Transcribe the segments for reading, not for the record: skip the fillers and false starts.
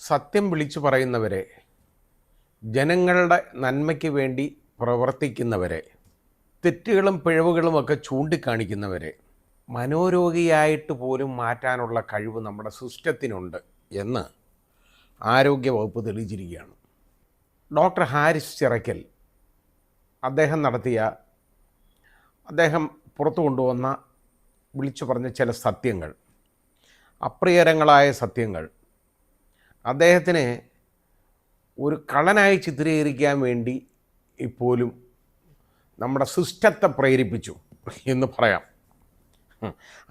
സത്യം വിളിച്ചു പറയുന്നവരെ, ജനങ്ങളുടെ നന്മയ്ക്ക് വേണ്ടി പ്രവർത്തിക്കുന്നവരെ, തെറ്റുകളും പിഴവുകളുമൊക്കെ ചൂണ്ടിക്കാണിക്കുന്നവരെ മനോരോഗിയായിട്ട് പോലും മാറ്റാനുള്ള കഴിവ് നമ്മുടെ സിസ്റ്റത്തിനുണ്ട് എന്ന് ആരോഗ്യവകുപ്പ് തെളിയിച്ചിരിക്കുകയാണ്. ഡോക്ടർ ഹാരിസ് ചിറയ്ക്കൽ അദ്ദേഹം പുറത്തു കൊണ്ടുവന്ന വിളിച്ചു പറഞ്ഞ ചില സത്യങ്ങൾ, അപ്രിയകരങ്ങളായ സത്യങ്ങൾ അദ്ദേഹത്തിനെ ഒരു കള്ളനായി ചിത്രീകരിക്കാൻ വേണ്ടി ഇപ്പോലും നമ്മുടെ സിസ്റ്റത്തെ പ്രേരിപ്പിച്ചു എന്ന് പറയാം.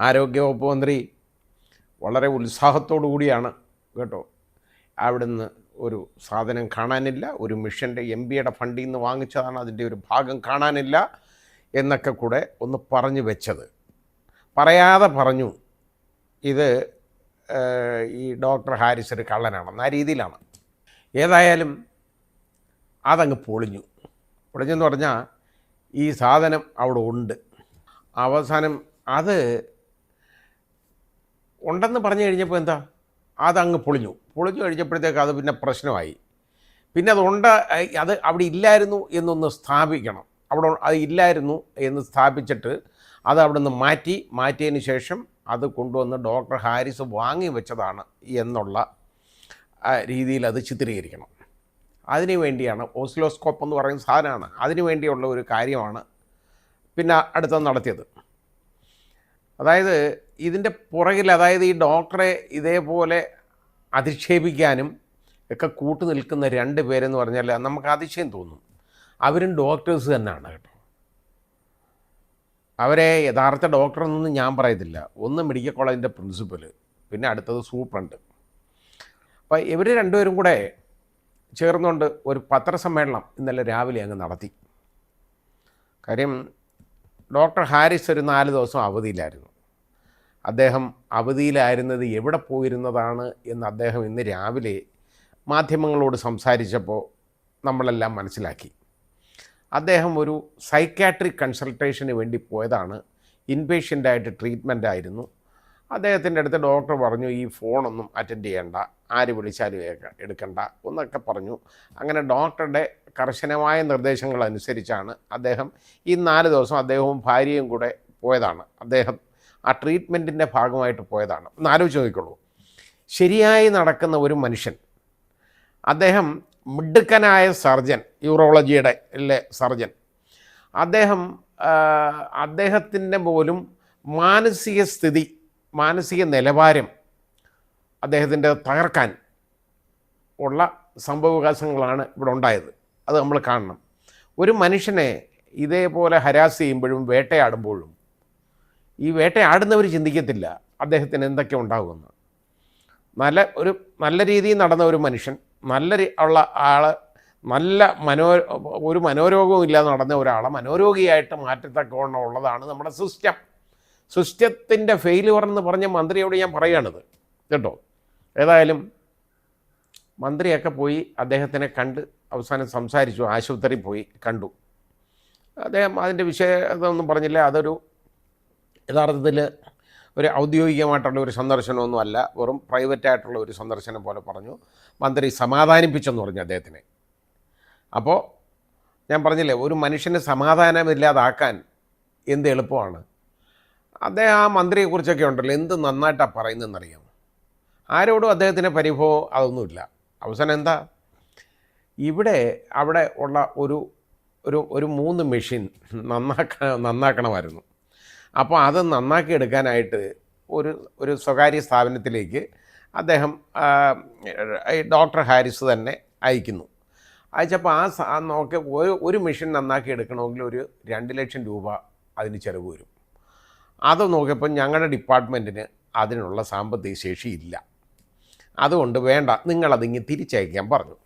ആരോഗ്യവകുപ്പ് മന്ത്രി വളരെ ഉത്സാഹത്തോടു കൂടിയാണ് കേട്ടോ അവിടുന്ന് ഒരു സാധനം കാണാനില്ല, ഒരു മിഷൻ്റെ MPയുടെ ഫണ്ടിൽ നിന്ന് വാങ്ങിച്ചതാണ്, അതിൻ്റെ ഒരു ഭാഗം കാണാനില്ല എന്നൊക്കെ കൂടെ ഒന്ന് പറഞ്ഞു വെച്ചത്. പറയാതെ പറഞ്ഞു ഇത് ഈ ഡോക്ടർ ഹാരിസ് ഒരു കള്ളനാണെന്ന്. ആ രീതിയിലാണ്. ഏതായാലും അതങ്ങ് പൊളിഞ്ഞെന്ന് പറഞ്ഞാൽ ഈ സാധനം അവിടെ ഉണ്ട്. അവസാനം അത് ഉണ്ടെന്ന് പറഞ്ഞു കഴിഞ്ഞപ്പോൾ എന്താ, അതങ്ങ് പൊളിഞ്ഞു കഴിഞ്ഞപ്പോഴത്തേക്ക് അത് പിന്നെ പ്രശ്നമായി. പിന്നെ അത് അവിടെ ഇല്ലായിരുന്നു എന്നൊന്ന് സ്ഥാപിക്കണം. അത് ഇല്ലായിരുന്നു എന്ന് സ്ഥാപിച്ചിട്ട് അത് അവിടെ നിന്ന് മാറ്റിയതിന് ശേഷം അത് കൊണ്ടുവന്ന് ഡോക്ടർ ഹാരിസ് വാങ്ങി വെച്ചതാണ് എന്നുള്ള രീതിയിൽ അത് ചിത്രീകരിക്കണം. അതിനു വേണ്ടിയാണ് ഓസിലോസ്കോപ്പ് എന്ന് പറയുന്ന സാധനമാണ്, അതിനു വേണ്ടിയുള്ള ഒരു കാര്യമാണ് പിന്നെ അടുത്തത് നടത്തിയത്. അതായത് ഇതിൻ്റെ പുറകിൽ, അതായത് ഈ ഡോക്ടറെ ഇതേപോലെ അധിക്ഷേപിക്കാനും ഒക്കെ കൂട്ടു നിൽക്കുന്ന രണ്ട് പേരെന്ന് പറഞ്ഞാൽ നമുക്ക് അതിശയം തോന്നും. അവരും ഡോക്ടേഴ്സ് തന്നെയാണ് കേട്ടോ. അവരെ യഥാർത്ഥ ഡോക്ടറെന്നൊന്നും ഞാൻ പറയത്തില്ല. ഒന്ന് മെഡിക്കൽ കോളേജിൻ്റെ പ്രിൻസിപ്പൽ, പിന്നെ അടുത്തത് സൂപ്രണ്ട്. അപ്പോൾ ഇവർ രണ്ടുപേരും കൂടെ ചേർന്നുകൊണ്ട് ഒരു പത്രസമ്മേളനം ഇന്നലെ രാവിലെ അങ്ങ് നടത്തി. കാര്യം ഡോക്ടർ ഹാരിസ് ഒരു 4 ദിവസം അവധിയിലായിരുന്നു. അദ്ദേഹം അവധിയിലായിരുന്നത് എവിടെ പോയിരുന്നതാണ് എന്ന് അദ്ദേഹം ഇന്ന് രാവിലെ മാധ്യമങ്ങളോട് സംസാരിച്ചപ്പോൾ നമ്മളെല്ലാം മനസ്സിലാക്കി. അദ്ദേഹം ഒരു സൈക്കാട്രിക് കൺസൾട്ടേഷന് വേണ്ടി പോയതാണ്. ഇൻപേഷ്യൻ്റായിട്ട് ട്രീറ്റ്മെൻ്റ് ആയിരുന്നു. അദ്ദേഹത്തിൻ്റെ അടുത്ത് ഡോക്ടർ പറഞ്ഞു, ഈ ഫോണൊന്നും അറ്റൻഡ് ചെയ്യണ്ട, ആര് വിളിച്ചാലും എടുക്കണ്ട എന്നൊക്കെ പറഞ്ഞു. അങ്ങനെ ഡോക്ടറുടെ കർശനമായ നിർദ്ദേശങ്ങൾ അനുസരിച്ചാണ് അദ്ദേഹം ഈ 4 ദിവസം അദ്ദേഹവും ഭാര്യയും കൂടെ പോയതാണ്. അദ്ദേഹം ആ ട്രീറ്റ്മെൻറ്റിൻ്റെ ഭാഗമായിട്ട് പോയതാണ്. ഒന്ന് ആലോചിച്ച് നോക്കിക്കോളൂ. ശരിയായി നടക്കുന്ന ഒരു മനുഷ്യൻ, അദ്ദേഹം മിടുക്കനായ സർജൻ, യൂറോളജിയുടെ സർജൻ, അദ്ദേഹത്തിൻ്റെ പോലും മാനസിക നിലവാരം അദ്ദേഹത്തിൻ്റെ തകർക്കാൻ ഉള്ള സംഭവവികാസങ്ങളാണ് ഇവിടെ ഉണ്ടായത്. അത് നമ്മൾ കാണണം. ഒരു മനുഷ്യനെ ഇതേപോലെ ഹരാസ് ചെയ്യുമ്പോഴും വേട്ടയാടുമ്പോഴും ഈ വേട്ടയാടുന്നവർ ചിന്തിക്കത്തില്ല അദ്ദേഹത്തിന് എന്തൊക്കെ ഉണ്ടാകുമെന്ന്. നല്ല രീതിയിൽ നടന്ന ഒരു മനുഷ്യൻ, ഉള്ള ആൾ, ഒരു മനോരോഗവും ഇല്ലാതെ നടന്ന ഒരാളെ മനോരോഗിയായിട്ട് മാറ്റത്തക്കവണ്ണം ഉള്ളതാണ് നമ്മുടെ സിസ്റ്റത്തിൻ്റെ ഫെയിലുവർ എന്ന് പറഞ്ഞ മന്ത്രിയോട് ഞാൻ പറയുകയാണിത് കേട്ടോ. ഏതായാലും മന്ത്രിയൊക്കെ പോയി അദ്ദേഹത്തിനെ കണ്ട് അവസാനം സംസാരിച്ചു, ആശുപത്രിയിൽ പോയി കണ്ടു. അദ്ദേഹം അതിൻ്റെ വിഷയമൊന്നും പറഞ്ഞില്ല. അതൊരു യഥാർത്ഥത്തിൽ ഒരു ഔദ്യോഗികമായിട്ടുള്ള ഒരു സന്ദർശനമൊന്നുമല്ല, വെറും പ്രൈവറ്റായിട്ടുള്ള ഒരു സന്ദർശനം പോലെ പറഞ്ഞു. മന്ത്രി സമാധാനിപ്പിച്ചെന്ന് പറഞ്ഞു അദ്ദേഹത്തിനെ. അപ്പോൾ ഞാൻ പറഞ്ഞില്ലേ, ഒരു മനുഷ്യന് സമാധാനമില്ലാതാക്കാൻ എന്ത് എളുപ്പമാണ്. അദ്ദേഹം ആ മന്ത്രിയെക്കുറിച്ചൊക്കെ ഉണ്ടല്ലോ എന്ത് നന്നായിട്ടാണ് പറയുന്നതെന്നറിയാമോ. ആരോടും അദ്ദേഹത്തിന് പരിഭവം അതൊന്നുമില്ല. അവസാനം എന്താ, അവിടെ ഉള്ള ഒരു 3 മെഷീൻ നന്നാക്കണമായിരുന്നു. അപ്പോൾ അത് നന്നാക്കി എടുക്കാനായിട്ട് ഒരു സ്വകാര്യ സ്ഥാപനത്തിലേക്ക് അദ്ദേഹം ഡോക്ടർ ഹാരിസ് തന്നെ അയച്ചപ്പോൾ ഒരു മെഷീൻ നന്നാക്കി എടുക്കണമെങ്കിൽ ഒരു 2 ലക്ഷം രൂപ അതിന് ചിലവ് വരും. അത് നോക്കിയപ്പോൾ ഞങ്ങളുടെ ഡിപ്പാർട്ട്മെൻറ്റിന് അതിനുള്ള സാമ്പത്തിക ശേഷിയില്ല, അതുകൊണ്ട് വേണ്ട, നിങ്ങളതിങ്ങ് തിരിച്ചയക്കാൻ പറഞ്ഞു.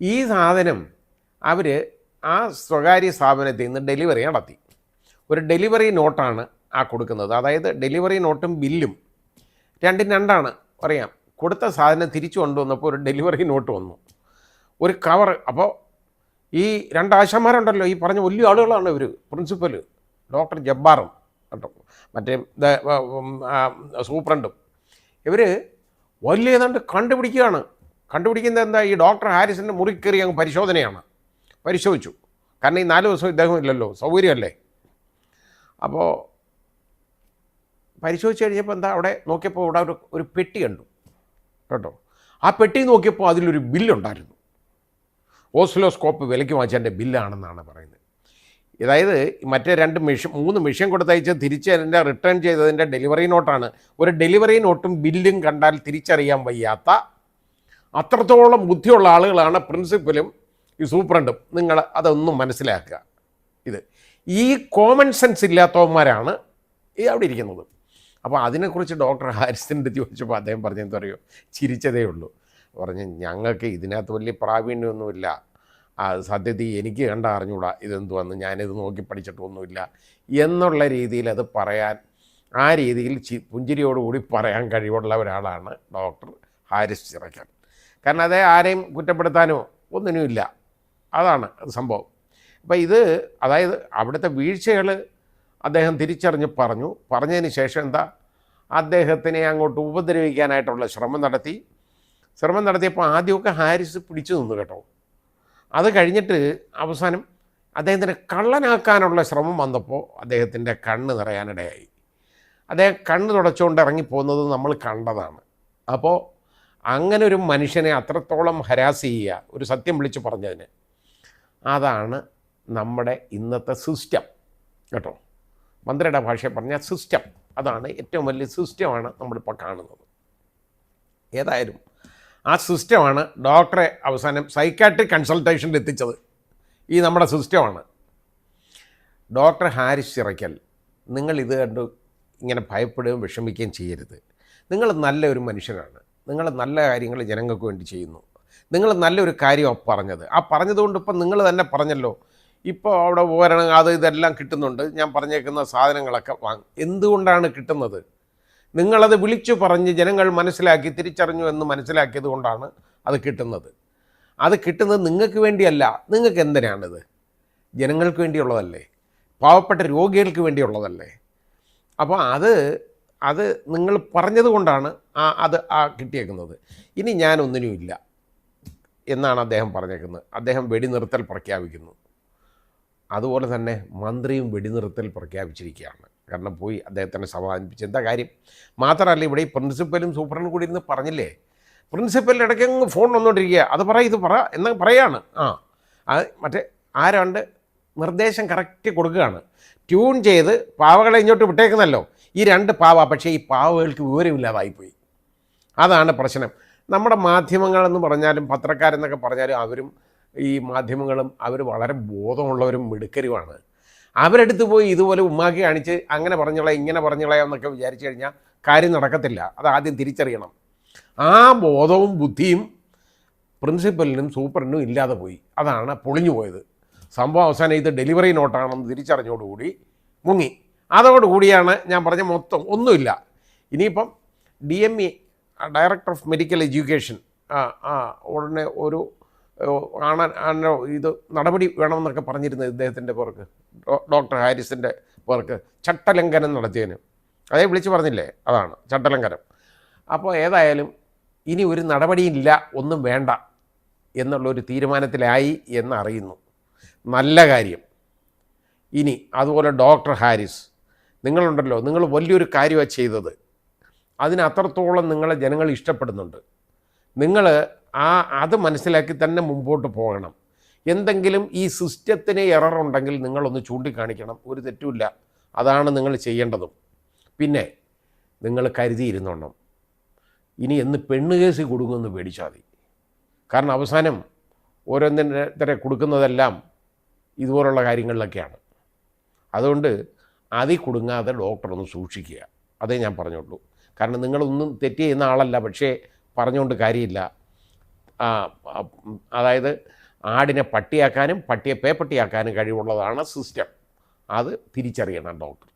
ഈ സാധനം അവർ ആ സ്വകാര്യ സ്ഥാപനത്തിൽ നിന്ന് ഡെലിവറി നടത്തി. ഒരു ഡെലിവറി നോട്ടാണ് കൊടുക്കുന്നത്. അതായത് ഡെലിവറി നോട്ടും ബില്ലും രണ്ടാണ് പറയാം. കൊടുത്ത സാധനം തിരിച്ചു കൊണ്ടുവന്നപ്പോൾ ഒരു ഡെലിവറി നോട്ട് വന്നു, ഒരു കവർ. അപ്പോൾ ഈ 2 ആശാന്മാരുണ്ടല്ലോ, ഈ പറഞ്ഞ വലിയ ആളുകളാണ് ഇവർ, പ്രിൻസിപ്പൽ ഡോക്ടർ ജബ്ബാറും കേട്ടോ മറ്റേ സൂപ്രണ്ടും. ഇവർ വലിയ ഏതാണ്ട് കണ്ടുപിടിക്കുകയാണ്. കണ്ടുപിടിക്കുന്നത് എന്താ, ഈ ഡോക്ടർ ഹാരിസിൻ്റെ മുറി കയറി അങ്ങ് പരിശോധിച്ചു. കാരണം ഈ 4 ദിവസം ഇദ്ദേഹം ഇല്ലല്ലോ, സൗകര്യമല്ലേ. അപ്പോൾ പരിശോധിച്ച് കഴിഞ്ഞപ്പോൾ എന്താ, അവിടെ നോക്കിയപ്പോൾ അവിടെ ഒരു പെട്ടി കണ്ടു കേട്ടോ. ആ പെട്ടി നോക്കിയപ്പോൾ അതിലൊരു ബില്ലുണ്ടായിരുന്നു. ഓസിലോസ്കോപ്പ് വിലയ്ക്ക് വാങ്ങിച്ചതിൻ്റെ ബില്ലാണെന്നാണ് പറയുന്നത്. അതായത് മറ്റേ 3 മെഷീൻ കൊടുത്തയച്ച് തിരിച്ച് അതിൻ്റെ റിട്ടേൺ ചെയ്തതിൻ്റെ ഡെലിവറി നോട്ടാണ്. ഒരു ഡെലിവറി നോട്ടും ബില്ലും കണ്ടാൽ തിരിച്ചറിയാൻ വയ്യാത്ത അത്രത്തോളം ബുദ്ധിയുള്ള ആളുകളാണ് പ്രിൻസിപ്പലും ഈ സൂപ്രണ്ടും. നിങ്ങൾ അതൊന്നും മനസ്സിലാക്കുക. ഈ കോമൺ സെൻസ് ഇല്ലാത്തവന്മാരാണ് ഈ അവിടെ ഇരിക്കുന്നത്. അപ്പോൾ അതിനെക്കുറിച്ച് ഡോക്ടർ ഹാരിസിൻ്റെ അടുത്ത് ചോദിച്ചപ്പോൾ അദ്ദേഹം പറഞ്ഞെന്ന് പറയുമോ, ചിരിച്ചതേ ഉള്ളൂ. പറഞ്ഞ് ഞങ്ങൾക്ക് ഇതിനകത്ത് വലിയ പ്രാവീണ്യമൊന്നുമില്ല, സത്യത്തിൽ എനിക്ക് അറിഞ്ഞൂടാ ഇതെന്തുവന്ന്, ഞാനിത് നോക്കി പഠിച്ചിട്ടൊന്നുമില്ല എന്നുള്ള രീതിയിൽ അത് പറയാൻ, ആ രീതിയിൽ പുഞ്ചിരിയോടുകൂടി പറയാൻ കഴിവുള്ള ഒരാളാണ് ഡോക്ടർ ഹാരിസ് ചിറക്കൽ. കാരണം അതേ ആരെയും കുറ്റപ്പെടുത്താനോ ഒന്നിനുമില്ല, അതാണ് സംഭവം. അപ്പോൾ അതായത് അവിടുത്തെ വീഴ്ചകൾ അദ്ദേഹം തിരിച്ചറിഞ്ഞ് പറഞ്ഞതിന് ശേഷം എന്താ, അദ്ദേഹത്തിനെ അങ്ങോട്ട് ഉപദ്രവിക്കാനായിട്ടുള്ള ശ്രമം നടത്തിയപ്പോൾ ആദ്യമൊക്കെ ഹാരിസ് പിടിച്ചു നിന്നു കേട്ടോ. അത് കഴിഞ്ഞിട്ട് അവസാനം അദ്ദേഹത്തിനെ കള്ളനാക്കാനുള്ള ശ്രമം വന്നപ്പോൾ അദ്ദേഹത്തിൻ്റെ കണ്ണ് നിറയാനിടയായി. അദ്ദേഹം കണ്ണ് തുടച്ചുകൊണ്ട് ഇറങ്ങിപ്പോകുന്നത് നമ്മൾ കണ്ടതാണ്. അപ്പോൾ അങ്ങനെ ഒരു മനുഷ്യനെ അത്രത്തോളം ഹരാസ് ചെയ്യുക, ഒരു സത്യം വിളിച്ച് പറഞ്ഞതിന്, അതാണ് നമ്മുടെ ഇന്നത്തെ സിസ്റ്റം കേട്ടോ. മന്ത്രിയുടെ ഭാഷയിൽ പറഞ്ഞ സിസ്റ്റം, അതാണ് ഏറ്റവും വലിയ സിസ്റ്റമാണ് നമ്മളിപ്പോൾ കാണുന്നത്. ഏതായാലും ആ സിസ്റ്റമാണ് ഡോക്ടറെ അവസാനം സൈക്കാട്രിക് കൺസൾട്ടേഷനിൽ എത്തിച്ചത്. ഈ നമ്മുടെ സിസ്റ്റമാണ്. ഡോക്ടർ ഹാരിസ് ചിറക്കൽ, നിങ്ങളിത് കണ്ട് ഇങ്ങനെ ഭയപ്പെടുകയും വിഷമിക്കുകയും ചെയ്യരുത്. നിങ്ങൾ നല്ലൊരു മനുഷ്യനാണ്. നിങ്ങൾ നല്ല കാര്യങ്ങൾ ജനങ്ങൾക്ക് വേണ്ടി ചെയ്യുന്നു. നിങ്ങൾ നല്ലൊരു കാര്യമാണ് പറഞ്ഞത്. ആ പറഞ്ഞതുകൊണ്ട് ഇപ്പം നിങ്ങൾ തന്നെ പറഞ്ഞല്ലോ, ഇപ്പോൾ അവിടെ ഉപകരണം ഇതെല്ലാം കിട്ടുന്നുണ്ട്, ഞാൻ പറഞ്ഞേക്കുന്ന സാധനങ്ങളൊക്കെ എന്തുകൊണ്ടാണ് കിട്ടുന്നത്? നിങ്ങളത് വിളിച്ചു പറഞ്ഞ് ജനങ്ങൾ മനസ്സിലാക്കി തിരിച്ചറിഞ്ഞു എന്ന് മനസ്സിലാക്കിയത് കൊണ്ടാണ് അത് കിട്ടുന്നത്. അത് കിട്ടുന്നത് നിങ്ങൾക്ക് വേണ്ടിയല്ല. നിങ്ങൾക്ക് എന്തിനാണിത്? ജനങ്ങൾക്ക് വേണ്ടിയുള്ളതല്ലേ, പാവപ്പെട്ട രോഗികൾക്ക് വേണ്ടിയുള്ളതല്ലേ. അപ്പോൾ അത് നിങ്ങൾ പറഞ്ഞത് കൊണ്ടാണ് അത് കിട്ടിയേക്കുന്നത്. ഇനി ഞാനൊന്നിനുമില്ല എന്നാണ് അദ്ദേഹം പറഞ്ഞേക്കുന്നത്. അദ്ദേഹം വെടിനിർത്തൽ പ്രഖ്യാപിക്കുന്നു. അതുപോലെ തന്നെ മന്ത്രിയും വെടിനിർത്തൽ പ്രഖ്യാപിച്ചിരിക്കുകയാണ്. കാരണം പോയി അദ്ദേഹത്തിനെ സമാധാനിപ്പിച്ച് എന്താ കാര്യം. മാത്രമല്ല ഇവിടെ ഈ പ്രിൻസിപ്പലും സൂപ്രണ്ടും കൂടി ഇരുന്ന് പറഞ്ഞില്ലേ, പ്രിൻസിപ്പലിൻ്റെ ഇടയ്ക്ക് അങ്ങ് ഫോൺ വന്നുകൊണ്ടിരിക്കുക, അത് ഇത് പറ എന്ന് പറയാണ്. മറ്റേ ആരാണ്ട് നിർദ്ദേശം കറക്റ്റ് കൊടുക്കുകയാണ്. ട്യൂൺ ചെയ്ത് പാവകളെ ഇങ്ങോട്ട് വിട്ടേക്കുന്നല്ലോ ഈ 2 പാവ. പക്ഷേ ഈ പാവകൾക്ക് വിവരമില്ലാതായിപ്പോയി. അതാണ് പ്രശ്നം. നമ്മുടെ മാധ്യമങ്ങളെന്ന് പറഞ്ഞാലും പത്രക്കാരെന്നൊക്കെ പറഞ്ഞാലും അവരും ഈ മാധ്യമങ്ങളും അവർ വളരെ ബോധമുള്ളവരും മിടുക്കരുമാണ്. അവരെടുത്ത് പോയി ഇതുപോലെ ഉമ്മാക്കി കാണിച്ച് അങ്ങനെ പറഞ്ഞോളാം ഇങ്ങനെ പറഞ്ഞോളാം എന്നൊക്കെ വിചാരിച്ചു കഴിഞ്ഞാൽ കാര്യം നടക്കത്തില്ല. അത് ആദ്യം തിരിച്ചറിയണം. ആ ബോധവും ബുദ്ധിയും പ്രിൻസിപ്പലിനും സൂപ്രണ്ടിനും ഇല്ലാതെ പോയി. അതാണ് പൊളിഞ്ഞു പോയത് സംഭവം. അവസാനം ഇത് ഡെലിവറി നോട്ടാണെന്ന് തിരിച്ചറിഞ്ഞോടുകൂടി മുങ്ങി. അതോടുകൂടിയാണ് ഞാൻ പറഞ്ഞ മൊത്തം ഒന്നുമില്ല. ഇനിയിപ്പം DME director of medical education ഉടനെ ഒരു ഇത് നടപടി വേണമെന്നൊക്കെ പറഞ്ഞിരുന്നത് ഇദ്ദേഹത്തിൻ്റെ പേർക്ക്, ഡോക്ടർ ഹാരിസിൻ്റെ പേർക്ക് ചട്ടലംഘനം നടത്തിയതിന്. അതേ വിളിച്ച് പറഞ്ഞില്ലേ, അതാണ് ചട്ടലംഘനം. അപ്പോൾ ഏതായാലും ഇനി ഒരു നടപടിയില്ല, ഒന്നും വേണ്ട എന്നുള്ളൊരു തീരുമാനത്തിലായി എന്നറിയുന്നു. നല്ല കാര്യം. ഇനി അതുപോലെ ഡോക്ടർ ഹാരിസ്, നിങ്ങളുണ്ടല്ലോ, നിങ്ങൾ വലിയൊരു കാര്യമാണ് ചെയ്തത്. അതിന് അത്രത്തോളം നിങ്ങളെ ജനങ്ങൾ ഇഷ്ടപ്പെടുന്നുണ്ട്. നിങ്ങൾ അത് മനസ്സിലാക്കി തന്നെ മുമ്പോട്ട് പോകണം. എന്തെങ്കിലും ഈ സിസ്റ്റത്തിന് എററുണ്ടെങ്കിൽ നിങ്ങളൊന്ന് ചൂണ്ടിക്കാണിക്കണം. ഒരു തെറ്റുമില്ല, അതാണ് നിങ്ങൾ ചെയ്യേണ്ടതും. പിന്നെ നിങ്ങൾ കരുതിയിരുന്നോണം, ഇനി എന്ന് പെണ്ണ് കേസ് കൊടുക്കുമെന്ന് പേടിച്ചാൽ മതി. കാരണം അവസാനം ഓരോരുത്തരെ കൊടുക്കുന്നതെല്ലാം ഇതുപോലുള്ള കാര്യങ്ങളിലൊക്കെയാണ്. അതുകൊണ്ട് അതിൽ കുടുങ്ങാതെ ഡോക്ടറൊന്ന് സൂക്ഷിക്കുക, അതേ ഞാൻ പറഞ്ഞുള്ളൂ. കാരണം നിങ്ങളൊന്നും തെറ്റ് ചെയ്യുന്ന ആളല്ല, പക്ഷേ പറഞ്ഞുകൊണ്ട് കാര്യമില്ല. അതായത് ആടിനെ പട്ടിയാക്കാനും പട്ടിയെ പേപ്പട്ടിയാക്കാനും കഴിവുള്ളതാണ് സിസ്റ്റം. അത് തിരിച്ചറിയണം ഡോക്ടർ.